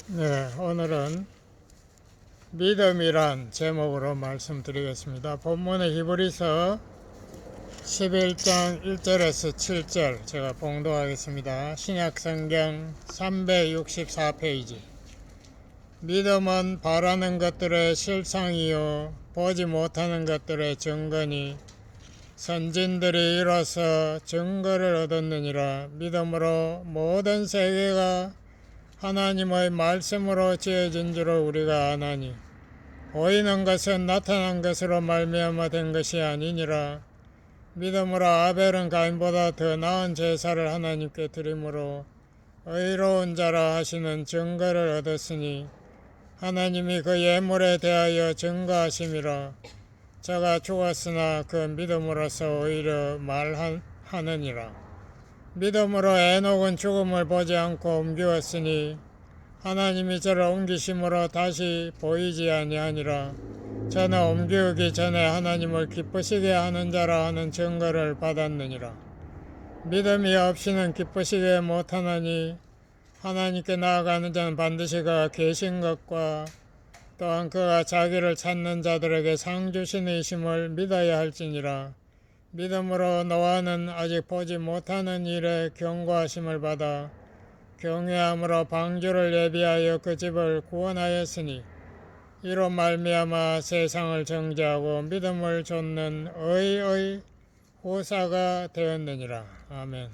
네, 오늘은 믿음이란 제목으로 말씀드리겠습니다. 본문의 히브리서 11장 1절에서 7절 제가 봉독하겠습니다. 신약성경 364페이지. 믿음은 바라는 것들의 실상이요 보지 못하는 것들의 증거니 선진들이 이뤄서 증거를 얻었느니라. 믿음으로 모든 세계가 하나님의 말씀으로 지어진 줄을 우리가 아나니 보이는 것은 나타난 것으로 말미암아 된 것이 아니니라. 믿음으로 아벨은 가인보다 더 나은 제사를 하나님께 드림으로 의로운 자라 하시는 증거를 얻었으니 하나님이 그 예물에 대하여 증거하심이라. 저가 죽었으나 그 믿음으로서 오히려 말하느니라. 믿음으로 에녹은 죽음을 보지 않고 옮기었으니 하나님이 저를 옮기심으로 다시 보이지 아니하니라. 저는 옮기기 전에 하나님을 기쁘시게 하는 자라 하는 증거를 받았느니라. 믿음이 없이는 기쁘시게 못하나니 하나님께 나아가는 자는 반드시 그가 계신 것과 또한 그가 자기를 찾는 자들에게 상 주시는 이심을 믿어야 할지니라. 믿음으로 노아는 아직 보지 못하는 일에 경고하심을 받아 경외함으로 방주를 예비하여 그 집을 구원하였으니 이로 말미암아 세상을 정죄하고 믿음을 좇는 의의 후사가 되었느니라. 아멘.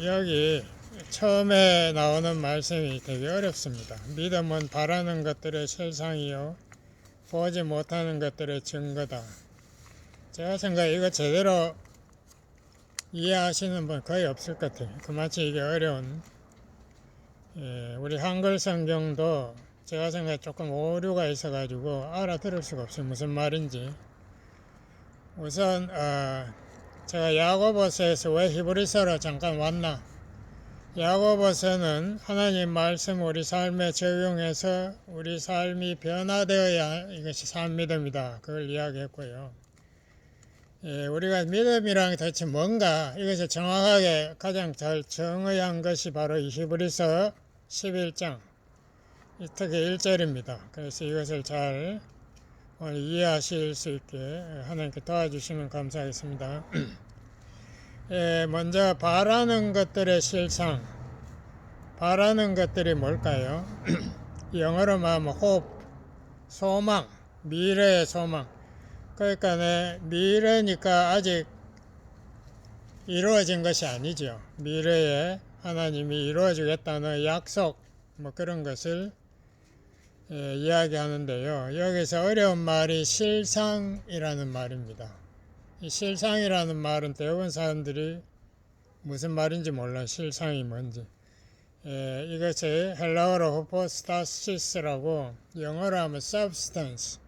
여기 처음에 나오는 말씀이 되게 어렵습니다. 믿음은 바라는 것들의 실상이요 보지 못하는 것들의 증거다. 제가 생각에 이거 제대로 이해하시는 분 거의 없을 것 같아요. 그만치 이게 어려운. 우리 한글 성경도 제가 생각에 조금 오류가 있어가지고 알아들을 수가 없어요. 무슨 말인지. 우선 제가 야고보서에서 왜 히브리서로 잠깐 왔나. 야고보서는 하나님 말씀 우리 삶에 적용해서 우리 삶이 변화되어야 이것이 산 믿음이다. 그걸 이야기했고요. 우리가 믿음이란 도대체 뭔가 이것을 정확하게 가장 잘 정의한 것이 바로 이 히브리서 11장 특히 1절입니다. 그래서 이것을 잘 이해하실 수 있게 하나님께 도와주시면 감사하겠습니다. 먼저 바라는 것들의 실상. 바라는 것들이 뭘까요? 영어로 말하면 hope, 소망, 미래의 소망. 그러니까 미래니까 아직 이루어진 것이 아니죠. 미래에 하나님이 이루어주겠다는 약속 그런 것을 이야기하는데요. 여기서 어려운 말이 실상이라는 말입니다. 이 실상이라는 말은 대부분 사람들이 무슨 말인지 몰라요. 실상이 뭔지. 이것이 헬라어로 후포스타시스라고 영어로 하면 substance.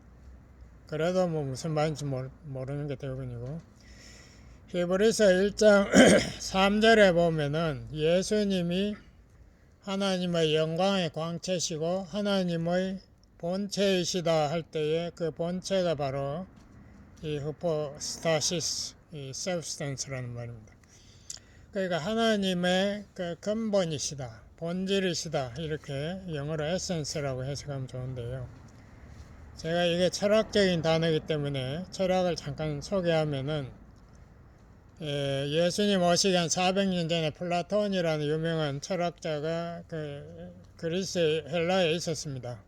그래도 무슨 말인지 모르는 게 대부분이고. 히브리서 1장 3절에 보면은 예수님이 하나님의 영광의 광채시고 하나님의 본체이시다 할 때에 그 본체가 바로 이 후포스타시스, 이 substance라는 말입니다. 그러니까 하나님의 그 근본이시다, 본질이시다 이렇게 영어로 essence라고 해석하면 좋은데요. 제가 이게 철학적인 단어이기 때문에 철학을 잠깐 소개하면은 예수님 오시기 한 400년 전에 플라톤이라는 유명한 철학자가 그 그리스 헬라에 있었습니다.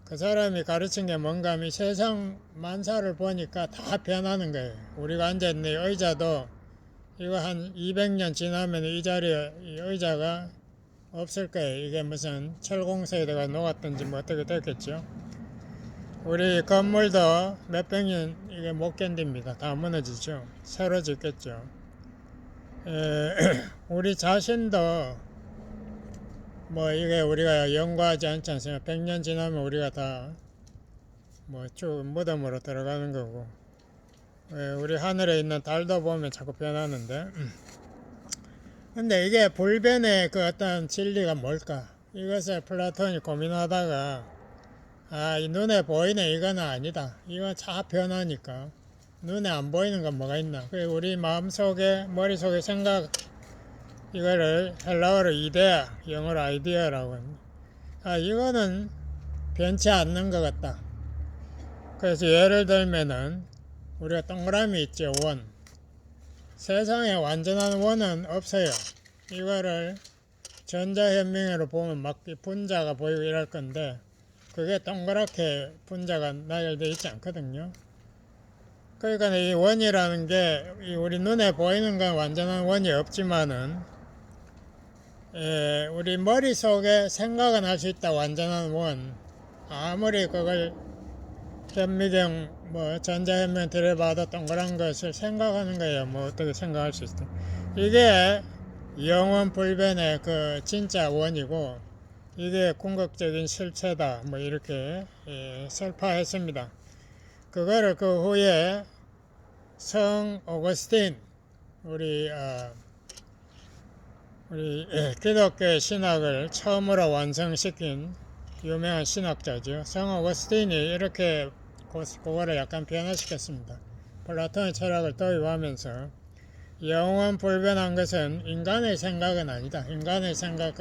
그 사람이 가르친 게 뭔가 하면 세상 만사를 보니까 다 변하는 거예요. 우리가 앉아있는 의자도 이거 한 200년 지나면 이 자리에 이 의자가 없을 거예요. 이게 무슨 철공세대가 녹았든지 어떻게 됐겠죠. 우리 건물도 몇백 년 이게 못 견딥니다. 다 무너지죠. 새로 짓겠죠. 우리 자신도 이게 우리가 연구하지 않지 않습니까? 100년 지나면 우리가 다 쭉 무덤으로 들어가는 거고, 우리 하늘에 있는 달도 보면 자꾸 변하는데, 근데 이게 불변의 그 어떤 진리가 뭘까? 이것을 플라톤이 고민하다가 이 눈에 보이네 이거는 아니다. 이건 다 변하니까 눈에 안 보이는 건 뭐가 있나? 그 우리 마음속에 머릿속에 생각 이거를 헬라어로 이데아, 영어로 아이디어라고 합니다. 아, 이거는 변치 않는 것 같다. 그래서 예를 들면은 우리가 동그라미 있죠, 원. 세상에 완전한 원은 없어요. 이거를 전자현명으로 보면 막 분자가 보이고 이럴 건데 그게 동그랗게 분자가 나열되어 있지 않거든요. 그러니까 이 원이라는 게 우리 눈에 보이는 건 완전한 원이 없지만은 우리 머릿속에 생각은 할 수 있다. 완전한 원. 아무리 그걸 현미경 뭐 전자현명 들여봐도 동그란 것을 생각하는 거예요. 뭐 어떻게 생각할 수 있어. 이게 영원 불변의 그 진짜 원이고 이게 궁극적인 실체다. 뭐 이렇게 설파했습니다. 그거를 그 후에 성 오거스틴 우리 기독교 신학을 처음으로 완성시킨 유명한 신학자죠. 성 오거스틴이 이렇게 그거를 약간 변화시켰습니다. 플라톤의 철학을 도입하면서 영원 불변한 것은 인간의 생각은 아니다. 인간의 생각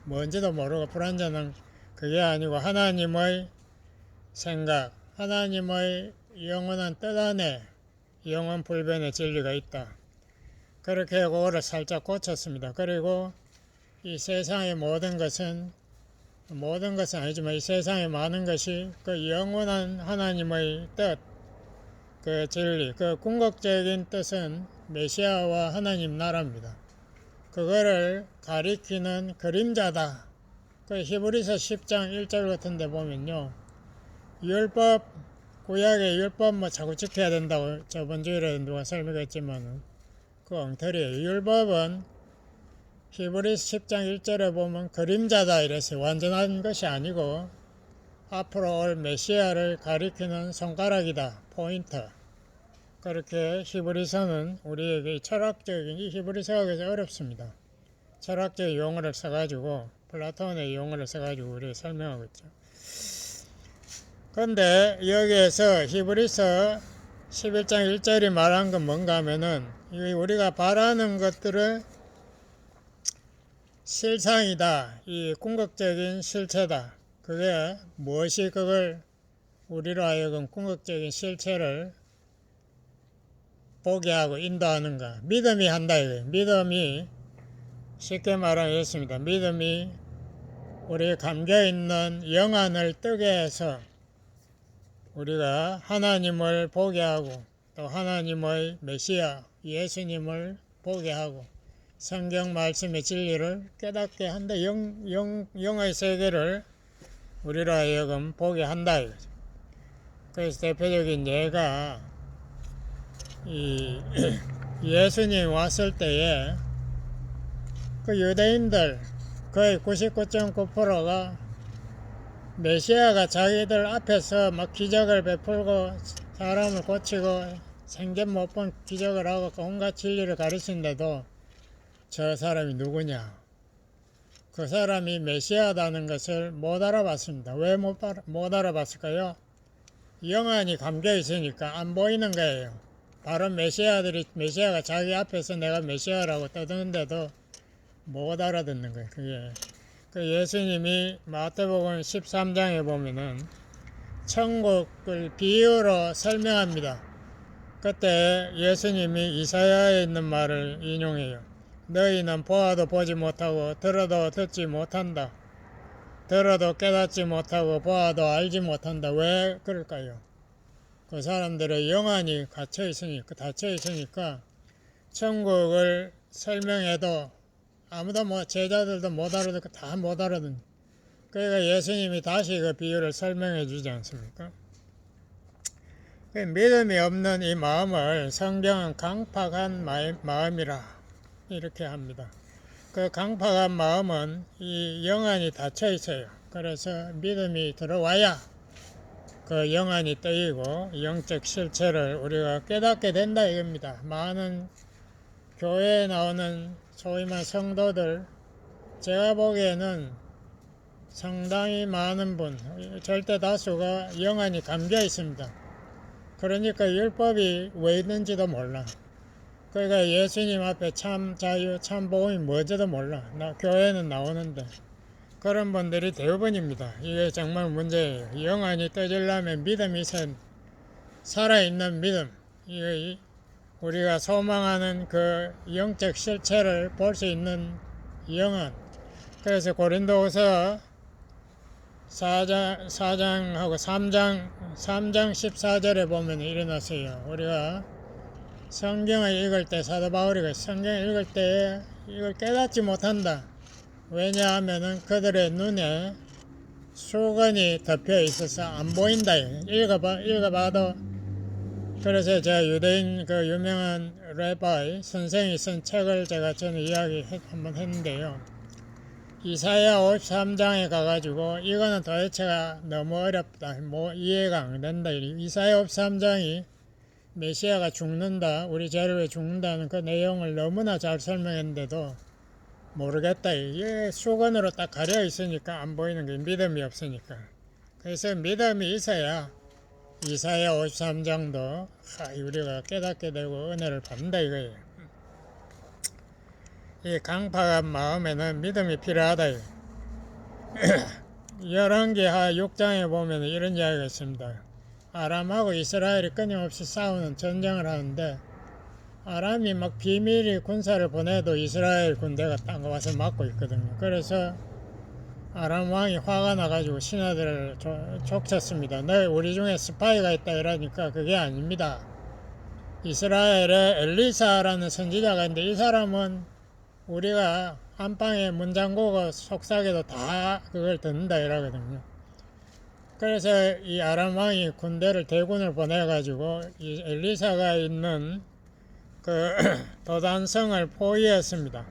뭔지도 모르고 불완전한 그게 아니고 하나님의 생각, 하나님의 영원한 뜻 안에 영원 불변의 진리가 있다. 그렇게 그거를 살짝 고쳤습니다. 그리고 이 세상의 모든 것은 아니지만 이 세상의 많은 것이 그 영원한 하나님의 뜻, 그 진리, 그 궁극적인 뜻은 메시아와 하나님 나라입니다. 그거를 가리키는 그림자다. 그 히브리서 10장 1절 같은 데 보면요. 율법, 구약의 율법 뭐 자꾸 지켜야 된다고 저번 주일에 누가 설명했지만은 그 엉터리예요. 율법은 히브리서 10장 1절에 보면 그림자다 이랬어요. 완전한 것이 아니고 앞으로 올 메시아를 가리키는 손가락이다. 포인터. 그렇게 히브리서는 우리에게 철학적인 이 히브리서가 그래서 어렵습니다. 철학적 용어를 써가지고 플라톤의 용어를 써가지고 우리가 설명하고 있죠. 그런데 여기에서 히브리서 11장 1절이 말한 건 뭔가 하면은 우리가 바라는 것들을 실상이다. 이 궁극적인 실체다. 그게 무엇이 그걸 우리로 하여금 궁극적인 실체를 보게 하고 인도하는가. 믿음이 한다 이거예요. 믿음이 쉽게 말하면 이렇습니다. 믿음이 우리 감겨있는 영안을 뜨게 해서 우리가 하나님을 보게 하고 또 하나님의 메시아 예수님을 보게 하고 성경 말씀의 진리를 깨닫게 한다. 영의 세계를 우리로 하여금 보게 한다. 그래서 대표적인 예가 이 예수님 왔을 때에 그 유대인들 거의 99.9%가 메시아가 자기들 앞에서 막 기적을 베풀고 사람을 고치고 생전 못 본 기적을 하고 온갖 진리를 가르치는데도 저 사람이 누구냐? 그 사람이 메시아다는 것을 못 알아봤습니다. 왜 못 알아봤을까요? 영안이 감겨 있으니까 안 보이는 거예요. 바로 메시아가 자기 앞에서 내가 메시아라고 떠드는데도 못 알아듣는 거예요. 그게. 그 예수님이 마태복음 13장에 보면은 천국을 비유로 설명합니다. 그때 예수님이 이사야에 있는 말을 인용해요. 너희는 보아도 보지 못하고 들어도 듣지 못한다. 들어도 깨닫지 못하고 보아도 알지 못한다. 왜 그럴까요? 그 사람들의 영안이 닫혀 있으니까 천국을 설명해도 아무도 제자들도 못 알아듣고 다 못 알아듣는. 그러니까 예수님이 다시 그 비유를 설명해 주지 않습니까? 믿음이 없는 이 마음을 성경은 강팍한 마음이라 이렇게 합니다. 그 강팍한 마음은 이 영안이 닫혀 있어요. 그래서 믿음이 들어와야 그 영안이 뜨이고 영적 실체를 우리가 깨닫게 된다 이겁니다. 많은 교회에 나오는 소위 말 성도들 제가 보기에는 상당히 많은 분 절대 다수가 영안이 감겨 있습니다. 그러니까 율법이 왜 있는지도 몰라. 그러니까 예수님 앞에 참 자유, 참 복음이 뭔지도 몰라. 교회는 나오는데. 그런 분들이 대부분입니다. 이게 정말 문제예요. 영안이 떠지려면 믿음이 살아있는 믿음. 이게 우리가 소망하는 그 영적 실체를 볼 수 있는 영안. 그래서 고린도후서 4장하고 3장 14절에 보면 일어났어요. 우리가 성경을 읽을 때 사도 바울이가 성경을 읽을 때 이걸 깨닫지 못한다. 왜냐하면은 그들의 눈에 수건이 덮여 있어서 안 보인다. 읽어봐도. 그래서 제가 유대인 그 유명한 레바이 선생이 쓴 책을 제가 저는 이야기 한번 했는데요. 이사야 53장에 가가지고 이거는 도대체가 너무 어렵다. 뭐 이해가 안 된다. 이사야 53장이 메시아가 죽는다. 우리 죄를 위해 죽는다는 그 내용을 너무나 잘 설명했는데도 모르겠다. 이게 수건으로 딱 가려 있으니까 안 보이는 게 믿음이 없으니까. 그래서 믿음이 있어야 이사야 53장도 우리가 깨닫게 되고 은혜를 받는다 이거예요. 이 강팍한 마음에는 믿음이 필요하다. 열왕기하 6장에 보면 이런 이야기가 있습니다. 아람하고 이스라엘이 끊임없이 싸우는 전쟁을 하는데 아람이 막 비밀리 군사를 보내도 이스라엘 군대가 딱 와서 막고 있거든요. 그래서 아람 왕이 화가 나가지고 신하들을 족쳤습니다. 너 우리 중에 스파이가 있다 이러니까 그게 아닙니다. 이스라엘에 엘리사라는 선지자가 있는데 이 사람은 우리가 안방에 문 잠그고 속삭여도 다 그걸 듣는다 이러거든요. 그래서 이 아람 왕이 군대를 대군을 보내가지고 이 엘리사가 있는 그 도단성을 포위했습니다.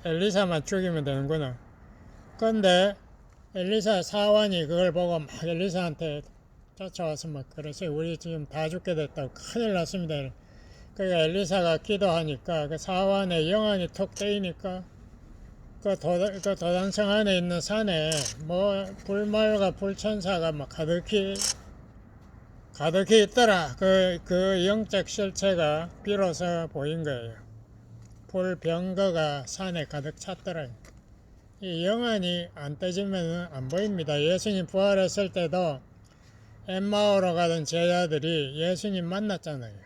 엘리사만 죽이면 되는구나. 근데 엘리사 사환이 그걸 보고 막 엘리사한테 쫓아와서 막 그래서 우리 지금 다 죽게 됐다고 큰일 났습니다. 그러니까 엘리사가 기도하니까 그 사환의 영안이 톡 뜨이니까 그 도단성 안에 있는 산에 뭐 불말과 불천사가 막 가득히 있더라. 그 영적 실체가 비로소 보인 거예요. 불병거가 산에 가득 찼더라. 이 영안이 안 떠지면 안 보입니다. 예수님 부활했을 때도 엠마오로 가던 제자들이 예수님 만났잖아요.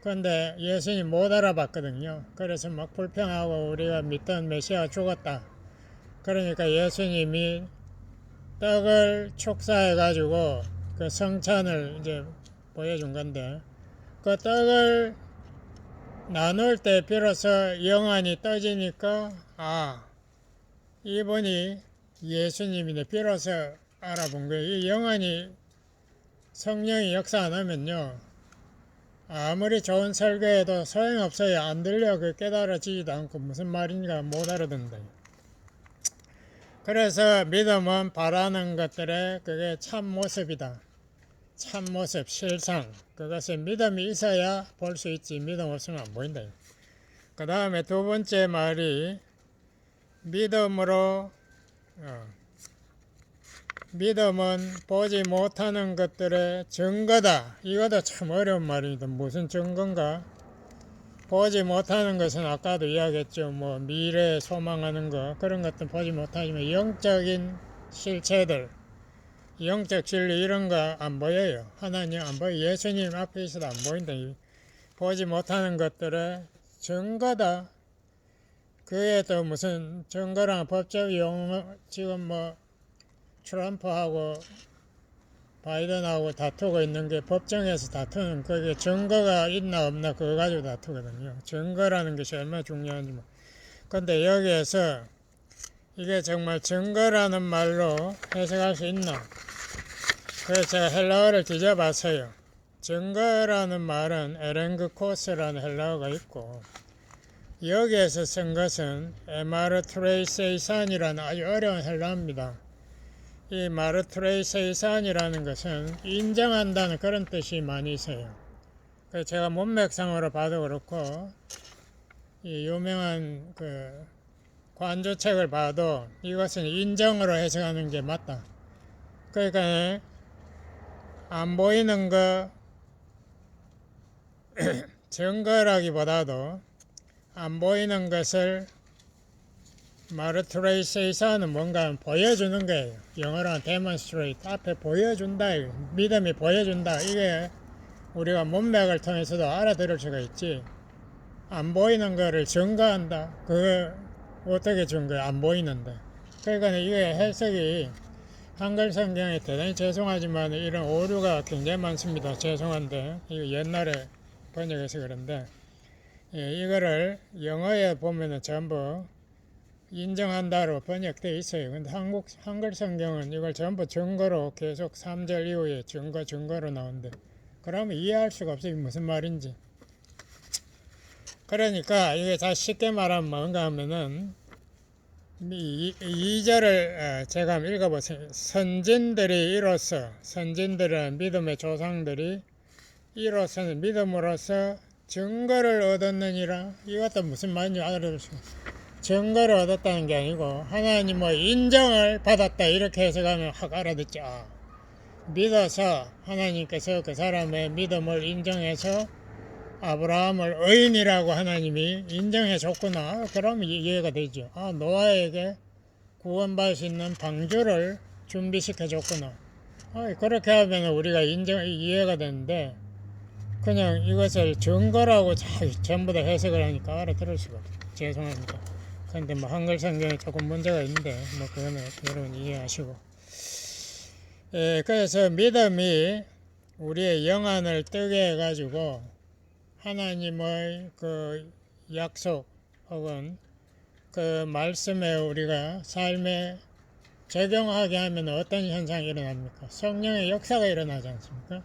그런데 예수님 못 알아봤거든요. 그래서 막 불평하고 우리가 믿던 메시아가 죽었다. 그러니까 예수님이 떡을 축사해가지고 그 성찬을 이제 보여준 건데 그 떡을 나눌 때 비로소 영안이 떠지니까 이분이 예수님이네. 비로소 알아본 거예요. 이 영안이 성령이 역사 안 하면요 아무리 좋은 설교해도 소용없어요. 안 들려. 그 깨달아지지도 않고 무슨 말인가 못 알아듣는다. 그래서 믿음은 바라는 것들의 그게 참 모습이다. 참 모습, 실상. 그것을 믿음이 있어야 볼 수 있지. 믿음 없으면 안 보인다. 그 다음에 두 번째 말이 믿음은 보지 못하는 것들의 증거다. 이것도 참 어려운 말입니다. 무슨 증거인가? 보지 못하는 것은 아까도 이야기했죠. 뭐 미래에 소망하는 거 그런 것도 보지 못하지만 영적인 실체들, 영적 진리 이런 거 안 보여요. 하나님 안 보여. 예수님 앞에 있어도 안 보인다. 보지 못하는 것들의 증거다. 그게 또 무슨 증거랑 법적 용어 지금 뭐 트럼프하고 바이든하고 다투고 있는 게 법정에서 다투는 그게 증거가 있나 없나 그거 가지고 다투거든요. 증거라는 것이 얼마나 중요한지 뭐. 근데 여기에서 이게 정말 증거라는 말로 해석할 수 있나? 그래서 제가 헬라어를 뒤져봤어요. 증거라는 말은 에렌그코스라는 헬라어가 있고 여기에서 쓴 것은 에마르트레이세이산이라는 아주 어려운 헬라어입니다. 이 마르트레이세이산이라는 것은 인정한다는 그런 뜻이 많이 있어요. 그래서 제가 문맥상으로 봐도 그렇고 이 유명한 그 관조책을 봐도 이것은 인정으로 해석하는 게 맞다. 그러니까 안 보이는 거 증거라기보다도 안 보이는 것을 마르트레이스에서는 뭔가 보여주는 거예요. 영어로는 demonstrate, 앞에 보여준다, 믿음이 보여준다. 이게 우리가 문맥을 통해서도 알아들을 수가 있지. 안 보이는 거를 증거한다. 그거 어떻게 증거해? 안 보이는데. 그러니까 이게 해석이 한글 성경에 대단히 죄송하지만 이런 오류가 굉장히 많습니다. 죄송한데 이거 옛날에 번역해서 그런데 이거를 영어에 보면은 전부 인정한다로 번역되어 있어요. 근데 한글 성경은 이걸 전부 증거로 계속 3절 이후에 증거로 나오는데 그러면 이해할 수가 없어요. 무슨 말인지. 그러니까 이게 다 쉽게 말하면 뭔가 하면은 2절을 제가 한번 읽어보세요. 선진들이 이로써, 선진들은 믿음의 조상들이 이로서는 믿음으로써 증거를 얻었느니라. 이것도 무슨 말인지 알아들을 수 있어요. 증거를 얻었다는 게 아니고 하나님의 인정을 받았다 이렇게 해석하면 확 알아듣죠. 믿어서 하나님께서 그 사람의 믿음을 인정해서 아브라함을 의인이라고 하나님이 인정해 줬구나. 그럼 이해가 되죠. 노아에게 구원받을 수 있는 방주를 준비시켜 줬구나. 그렇게 하면 우리가 이해가 되는데 그냥 이것을 증거라고 전부 다 해석을 하니까 알아들을 수가 없어요. 죄송합니다. 근데 뭐 한글 성경에 조금 문제가 있는데 뭐 그거는 여러분 이해하시고. 그래서 믿음이 우리의 영안을 뜨게 해가지고 하나님의 그 약속 혹은 그 말씀에 우리가 삶에 적용하게 하면 어떤 현상이 일어납니까? 성령의 역사가 일어나지 않습니까?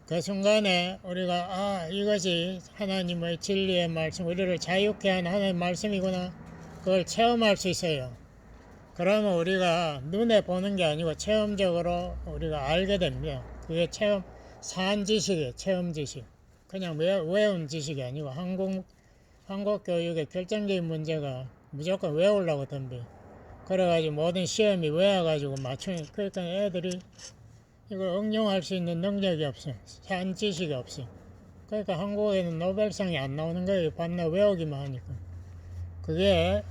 그 순간에 우리가 이것이 하나님의 진리의 말씀, 우리를 자유케 하는 하나님의 말씀이구나. 그걸 체험할 수 있어요. 그러면 우리가 눈에 보는 게 아니고 체험적으로 우리가 알게 됩니다. 그게 산 지식이에요. 체험 지식. 그냥 외운 지식이 아니고 한국 교육의 결정적인 문제가 무조건 외우려고 덤벼. 그래가지고 모든 시험이 외워가지고 그러니까 애들이 이걸 응용할 수 있는 능력이 없어요. 산 지식이 없어요. 그러니까 한국에는 노벨상이 안 나오는 거예요. 반나 외우기만 하니까. 그게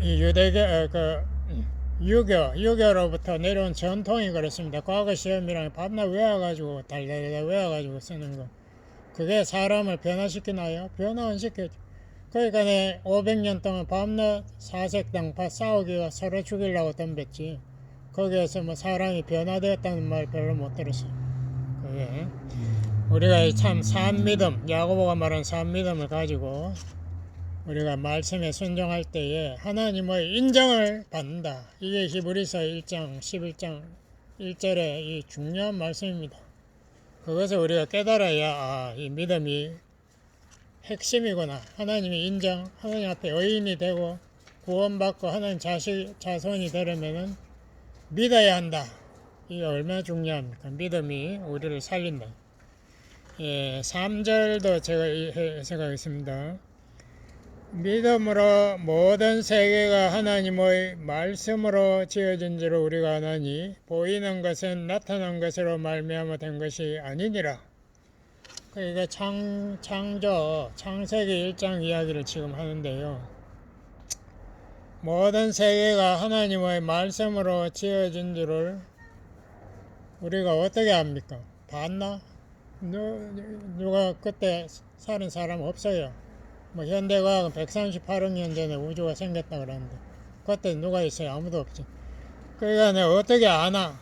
이 유교로부터 내려온 전통이 그렇습니다. 과거 시험이랑 밤낮 외워가지고 달달달 외워가지고 쓰는 거. 그게 사람을 변화시키나요? 변화 안 시켜줘. 그러니까 500년 동안 밤낮 사색당 싸우기가 서로 죽이려고 덤볐지. 거기에서 뭐 사람이 변화되었다는 말 별로 못 들었어요. 그게 우리가 참 산믿음, 야고보가 말한 산믿음을 가지고 우리가 말씀에 순종할 때에 하나님의 인정을 받는다. 이게 히브리서 1장 11장 1절의 이 중요한 말씀입니다. 그것을 우리가 깨달아야 이 믿음이 핵심이구나. 하나님의 인정, 하나님 앞에 의인이 되고 구원받고 하나님 자손이 되려면은 믿어야 한다. 이게 얼마나 중요합니까? 믿음이 우리를 살린다. 3절도 제가 해석하겠습니다. 믿음으로 모든 세계가 하나님의 말씀으로 지어진 줄 우리가 아나니 보이는 것은 나타난 것으로 말미암아 된 것이 아니니라. 그러니까 창세기 1장 이야기를 지금 하는데요. 모든 세계가 하나님의 말씀으로 지어진 줄을 우리가 어떻게 압니까? 봤나? 누가 그때 사는 사람 없어요. 뭐 현대과학은 138억 년 전에 우주가 생겼다 그러는데 그때 누가 있어요? 아무도 없지. 그러니까 내가 어떻게 아나?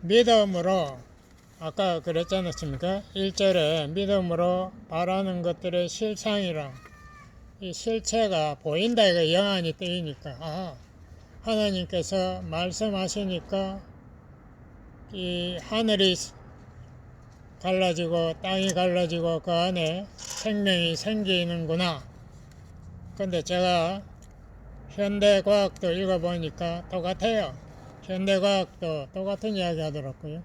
믿음으로 아까 그랬지 않았습니까? 1절에 믿음으로 바라는 것들의 실상이라. 이 실체가 보인다. 이거 영안이 뜨이니까 하나님께서 말씀하시니까 이 하늘이 갈라지고 땅이 갈라지고 그 안에 생명이 생기는구나. 근데 제가 현대과학도 읽어보니까 똑같아요. 현대과학도 똑같은 이야기 하더라고요.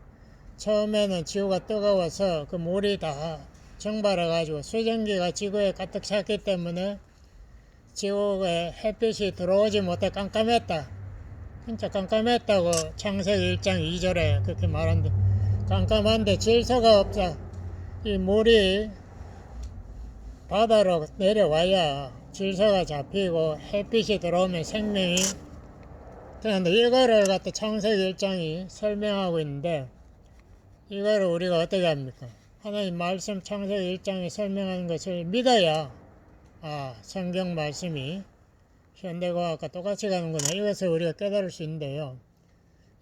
처음에는 지구가 뜨거워서 그 물이 다 증발해가지고 수증기가 지구에 가득 찼기 때문에 지구에 햇빛이 들어오지 못해 깜깜했다. 진짜 깜깜했다고 창세기 1장 2절에 그렇게 말한대. 깜깜한데 질서가 없다. 이 물이 바다로 내려와야 질서가 잡히고 햇빛이 들어오면 생명이 되는데, 이거를 갖다 창세기 1장이 설명하고 있는데, 이거를 우리가 어떻게 합니까? 하나님 말씀 창세기 1장이 설명하는 것을 믿어야 성경 말씀이 현대과학과 똑같이 가는구나, 이것을 우리가 깨달을 수 있는데요.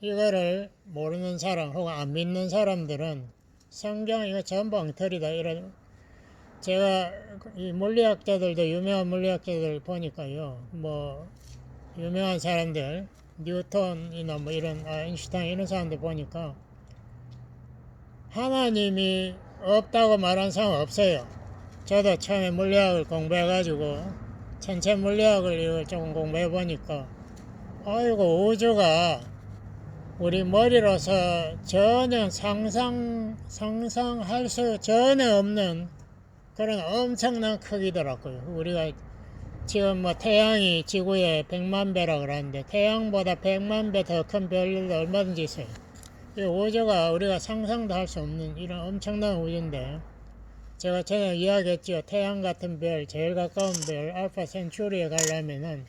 이거를 모르는 사람 혹은 안 믿는 사람들은 성경 이거 전부 엉터리다 이런, 제가 이 물리학자들도 유명한 물리학자들 보니까요, 뭐 유명한 사람들 뉴턴이나 뭐 이런 아인슈타인 이런 사람들 보니까 하나님이 없다고 말한 사람 없어요. 저도 처음에 물리학을 공부해가지고 전체 물리학을 이걸 조금 공부해 보니까 아이고, 우주가 우리 머리로서 전혀 상상할 수 전혀 없는 그런 엄청난 크기더라고요. 우리가 지금 뭐 태양이 지구의 100만 배라 그러는데 태양보다 100만 배 더 큰 별들도 얼마든지 있어요. 이 우주가 우리가 상상도 할 수 없는 이런 엄청난 우주인데, 제가 전에 이야기했죠. 태양 같은 별, 제일 가까운 별 알파 센츄리에 가려면은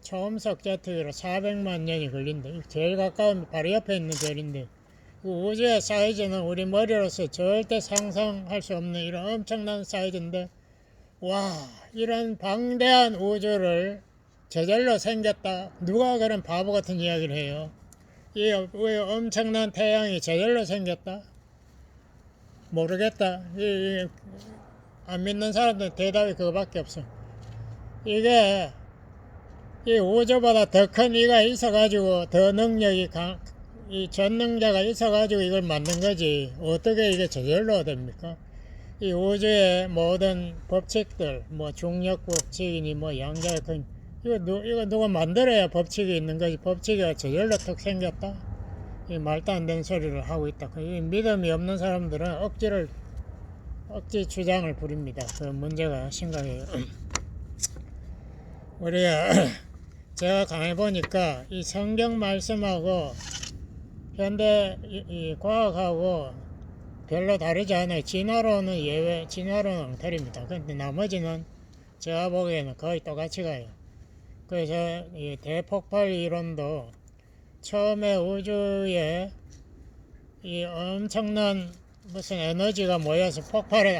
초음속 제트기로 400만 년이 걸린다. 제일 가까운 바로 옆에 있는 별인데, 그 우주의 사이즈는 우리 머리로서 절대 상상할 수 없는 이런 엄청난 사이즈인데, 와, 이런 방대한 우주를 저절로 생겼다. 누가 그런 바보 같은 이야기를 해요? 이 엄청난 태양이 저절로 생겼다? 모르겠다. 안 믿는 사람들은 대답이 그거밖에 없어. 이게 이 우주보다 더 큰 이가 있어가지고 더 능력이 이 전능자가 있어가지고 이걸 만든 거지, 어떻게 이게 저절로 됩니까? 이 우주의 모든 법칙들, 뭐 중력 법칙이니 뭐 양자의 큰, 이거 누가 만들어야 법칙이 있는 거지, 법칙이 저절로 턱 생겼다? 이 말도 안 되는 소리를 하고 있다. 이 믿음이 없는 사람들은 억지 주장을 부립니다. 그 문제가 심각해요. 우리가 제가 강해 보니까 이 성경 말씀하고 현대 이 과학하고 별로 다르지 않아요. 진화론은 예외, 진화론은 엉터리입니다. 근데 나머지는 제가 보기에는 거의 똑같이 가요. 그래서 이 대폭발 이론도 처음에 우주에 이 엄청난 무슨 에너지가 모여서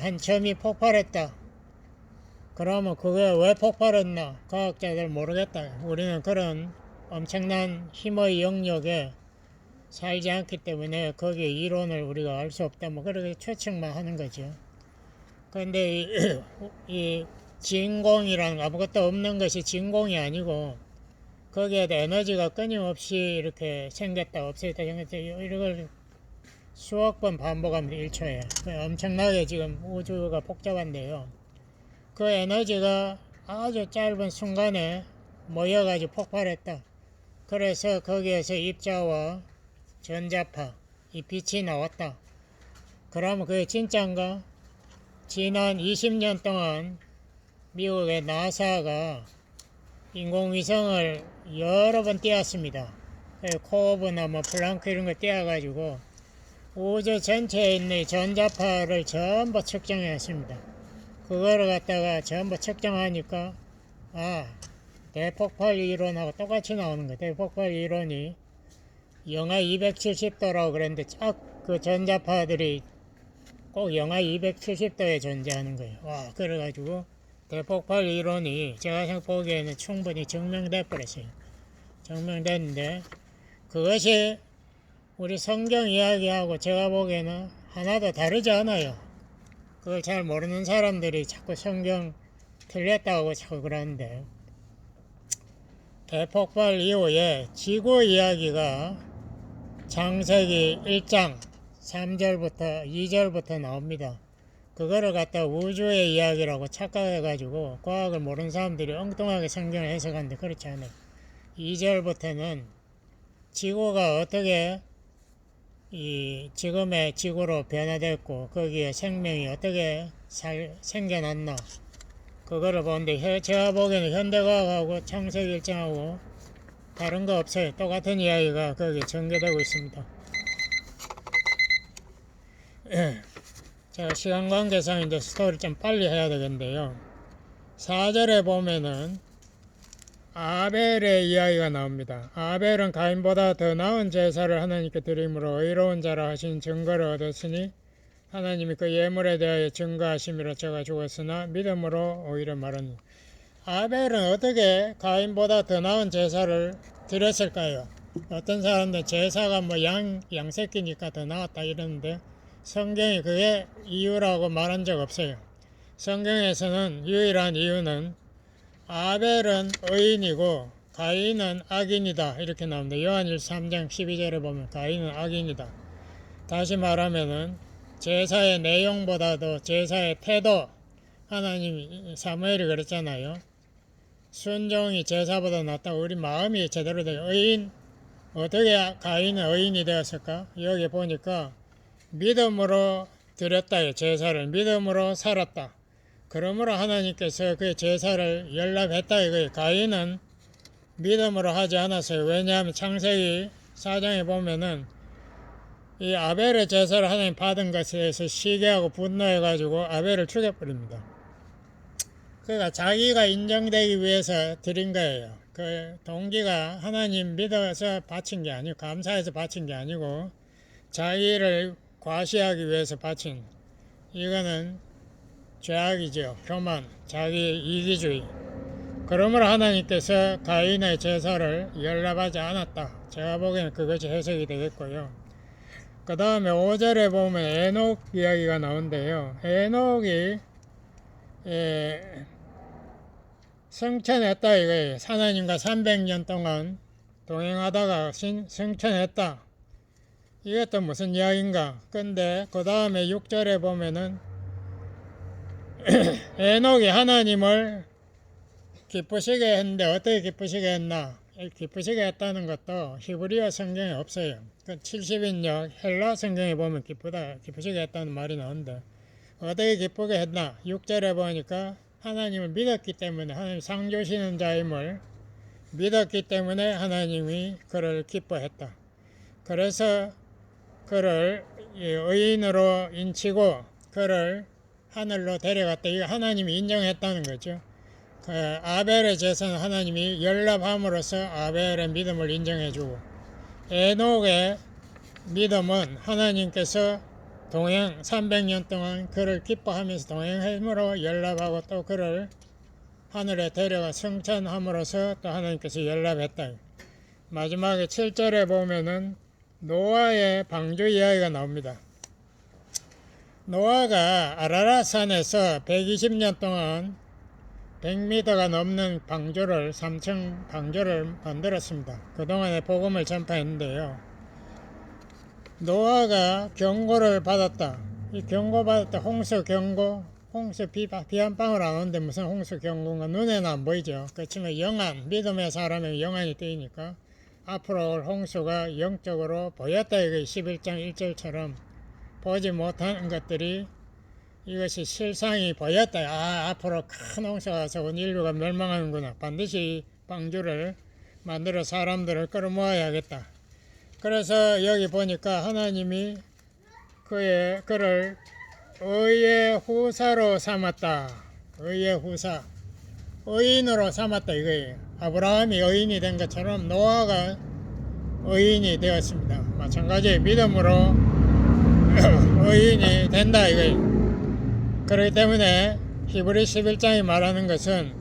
한 점이 폭발했다. 그러면 그게 왜 폭발했나? 과학자들 모르겠다. 우리는 그런 엄청난 힘의 영역에 살지 않기 때문에 거기에 이론을 우리가 알 수 없다. 뭐 그렇게 추측만 하는 거죠. 그런데 이 진공이라는 아무것도 없는 것이 진공이 아니고 거기에도 에너지가 끊임없이 이렇게 생겼다 없어졌다 생겼다 이걸 수억 번 반복합니다. 1초에. 엄청나게 지금 우주가 복잡한데요. 그 에너지가 아주 짧은 순간에 모여가지고 폭발했다. 그래서 거기에서 입자와 전자파, 이 빛이 나왔다. 그러면 그게 진짜인가? 지난 20년 동안 미국의 나사가 인공위성을 여러 번 띄웠습니다. 코브나 뭐 플랑크 이런 거 띄워가지고 우주 전체에 있는 전자파를 전부 측정했습니다. 그거를 갖다가 전부 측정하니까 대폭발 이론하고 똑같이 나오는 거예요. 대폭발 이론이 영하 270도라고 그랬는데 그 전자파들이 꼭 영하 270도에 존재하는 거예요. 그래가지고 대폭발 이론이 제가 보기에는 충분히 증명돼 버렸어요. 증명됐는데 그것이 우리 성경 이야기하고 제가 보기에는 하나도 다르지 않아요. 그걸 잘 모르는 사람들이 자꾸 성경 틀렸다고 자꾸 그러는데, 대폭발 이후에 지구 이야기가 창세기 1장 3절부터 2절부터 나옵니다. 그거를 갖다 우주의 이야기라고 착각해가지고 과학을 모르는 사람들이 엉뚱하게 성경을 해석하는데 그렇지 않아요. 2절부터는 지구가 어떻게 이 지금의 지구로 변화됐고 거기에 생명이 어떻게 생겨났나 그거를 보는데, 제가 보기에는 현대과학하고 창세기 1장하고 다른 거 없어요. 똑같은 이야기가 거기에 전개되고 있습니다. 제가 시간 관계상 이제 스토리 좀 빨리 해야 되겠는데요. 4절에 보면은 아벨의 이야기가 나옵니다. 아벨은 가인보다 더 나은 제사를 하나님께 드림으로 의로운 자라 하신 증거를 얻었으니 하나님이 그 예물에 대하여 증거하심이라 저가 죽었으나 믿음으로 오히려 말하니. 아벨은 어떻게 가인보다 더 나은 제사를 드렸을까요? 어떤 사람들 제사가 뭐 양새끼니까 더 나았다 이러는데 성경이 그게 이유라고 말한 적 없어요. 성경에서는 유일한 이유는 아벨은 의인이고 가인은 악인이다 이렇게 나옵니다. 요한일 3장 12절에 보면 가인은 악인이다. 다시 말하면은 제사의 내용보다도 제사의 태도, 하나님 사무엘이 그랬잖아요. 순종이 제사보다 낫다고. 우리 마음이 제대로 되요. 의인, 어떻게 가인은 의인이 되었을까? 여기 보니까 믿음으로 드렸다. 제사를 믿음으로 살았다. 그러므로 하나님께서 그 제사를 연락했다 이거예요. 가인은 믿음으로 하지 않았어요. 왜냐하면 창세기 4장에 보면은 이 아벨의 제사를 하나님 받은 것에 대해서 시기하고 분노해가지고 아벨을 죽여버립니다. 그러니까 자기가 인정되기 위해서 드린 거예요. 그 동기가 하나님 믿어서 바친 게 아니고, 감사해서 바친 게 아니고 자기를 과시하기 위해서 바친, 이거는 죄악이죠. 교만, 자기 이기주의. 그러므로 하나님께서 가인의 제사를 연락하지 않았다. 제가 보기에는 그것이 해석이 되겠고요. 그 다음에 5절에 보면 에녹 이야기가 나오는데요. 에녹이 승천했다 이거예요. 하나님과 300년 동안 동행하다가 승천했다. 이것도 무슨 이야기인가? 근데 그 다음에 6절에 보면은 에녹이 하나님을 기쁘시게 했는데 어떻게 기쁘시게 했나? 기쁘시게 했다는 것도 히브리어 성경에 없어요. 그 70인역 헬라 성경에 보면 기쁘시게 했다는 말이 나오는데 어떻게 기쁘게 했나? 6절에 보니까 하나님을 믿었기 때문에, 하나님 상 주시는 자임을 믿었기 때문에 하나님이 그를 기뻐했다. 그래서 그를 의인으로 인치고 그를 하늘로 데려갔다. 이거 하나님이 인정했다는 거죠. 그 아벨의 제사는 하나님이 연락함으로써 아벨의 믿음을 인정해주고, 에녹의 믿음은 하나님께서 300년 동안 그를 기뻐하면서 동행함으로 연락하고 또 그를 하늘에 데려가 승천함으로써 또 하나님께서 연락했다. 마지막에 7절에 보면은 노아의 방주 이야기가 나옵니다. 노아가 아라랏산에서 120년 동안 100m가 넘는 방주를 3층 방주를 만들었습니다. 그동안에 복음을 전파했는데요. 노아가 경고를 받았다. 이 경고받았다. 홍수 경고. 홍수 비 한 방울 안 오는데 무슨 홍수 경고인가. 눈에는 안 보이죠. 그렇지만 영안, 믿음의 사람의 영안이 뜨이니까 앞으로 올 홍수가 영적으로 보였다. 이거 11장 1절처럼 보지 못한 것들이 이것이 실상이 보였다. 아, 앞으로 큰 홍수가 와서 온 인류가 멸망하는구나. 반드시 방주를 만들어 사람들을 끌어모아야겠다. 그래서 여기 보니까 하나님이 그를 의의 후사로 삼았다. 의의 후사. 의인으로 삼았다 이거예요. 아브라함이 의인이 된 것처럼 노아가 의인이 되었습니다. 마찬가지 믿음으로 의인이 된다 이거예요. 그렇기 때문에 히브리 11장이 말하는 것은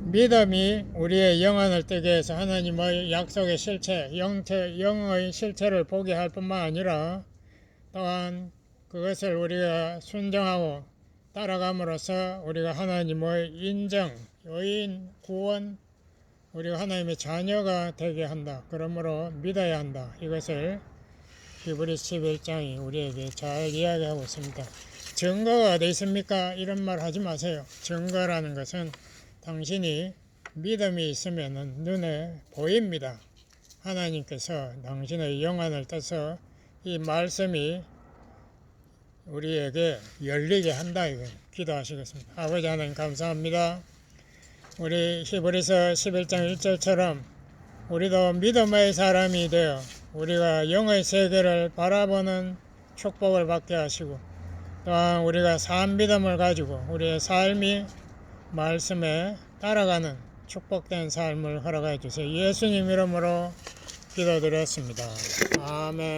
믿음이 우리의 영안을 뜨게 해서 하나님의 약속의 실체, 영의 실체를 보게 할 뿐만 아니라 또한 그것을 우리가 순종하고 따라감으로써 우리가 하나님의 인정, 의인, 구원, 우리가 하나님의 자녀가 되게 한다. 그러므로 믿어야 한다. 이것을 히브리 11장이 우리에게 잘 이야기하고 있습니다. 증거가 어디 있습니까? 이런 말 하지 마세요. 증거라는 것은 당신이 믿음이 있으면 눈에 보입니다. 하나님께서 당신의 영안을 떠서 이 말씀이 우리에게 열리게 한다. 이거 기도하시겠습니다. 아버지 하나님 감사합니다. 우리 히브리서 11장 1절처럼 우리도 믿음의 사람이 되어 우리가 영의 세계를 바라보는 축복을 받게 하시고 또한 우리가 산 믿음을 가지고 우리의 삶이 말씀에 따라가는 축복된 삶을 허락해 주세요. 예수님 이름으로 기도드렸습니다. 아멘.